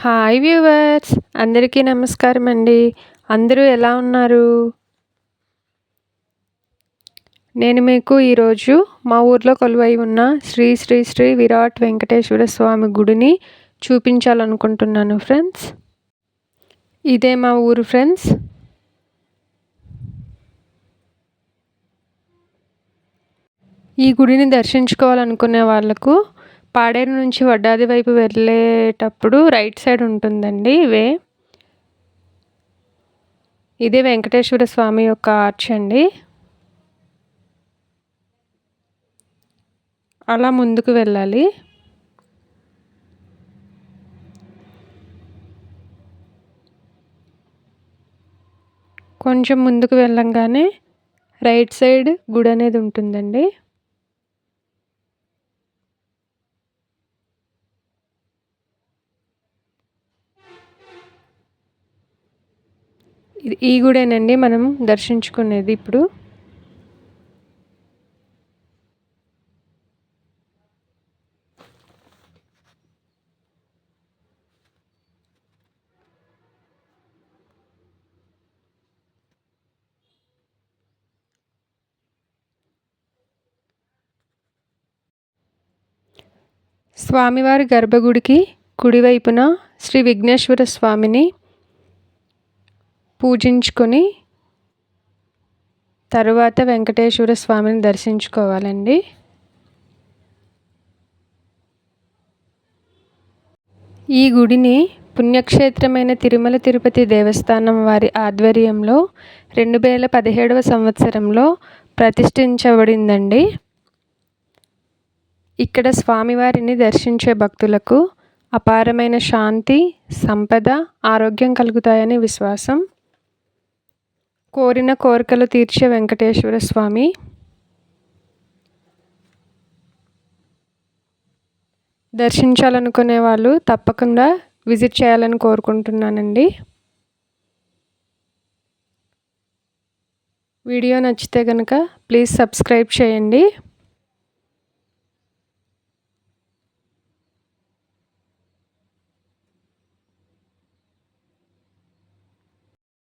Hi viewers, అందరికీ నమస్కారం అండి. అందరూ ఎలా ఉన్నారు? నేను మీకు ఈరోజు మా ఊర్లో కొలువై ఉన్న శ్రీ శ్రీ శ్రీ విరాట్ వెంకటేశ్వర స్వామి గుడిని చూపించాలనుకుంటున్నాను ఫ్రెండ్స్. ఇదే మా ఊరు ఫ్రెండ్స్. ఈ గుడిని దర్శించుకోవాలనుకునే వాళ్ళకు పాడేరు నుంచి వడ్డాది వైపు వెళ్ళేటప్పుడు రైట్ సైడ్ ఉంటుందండి ఇదే వెంకటేశ్వర స్వామి యొక్క ఆర్చ్ అండి. అలా ముందుకు వెళ్ళాలి. కొంచెం ముందుకు వెళ్ళంగానే రైట్ సైడ్ గుడి అనేది ఉంటుందండి. ఈ గుడేనండి మనం దర్శించుకునేది ఇప్పుడు. స్వామివారి గర్భగుడికి కుడివైపున శ్రీ విఘ్నేశ్వర స్వామిని పూజించుకొని తరువాత వెంకటేశ్వర స్వామిని దర్శించుకోవాలండి. ఈ గుడిని పుణ్యక్షేత్రమైన తిరుమల తిరుపతి దేవస్థానం వారి ఆధ్వర్యంలో 2017వ సంవత్సరంలో ప్రతిష్ఠించబడిందండి. ఇక్కడ స్వామివారిని దర్శించే భక్తులకు అపారమైన శాంతి, సంపద, ఆరోగ్యం కలుగుతాయని విశ్వాసం. కోరిన కోరికలు తీర్చే వెంకటేశ్వర స్వామి. దర్శించాలనుకునే వాళ్ళు తప్పకుండా విజిట్ చేయాలని కోరుకుంటున్నానండి. వీడియో నచ్చితే కనుక ప్లీజ్ సబ్స్క్రైబ్ చేయండి.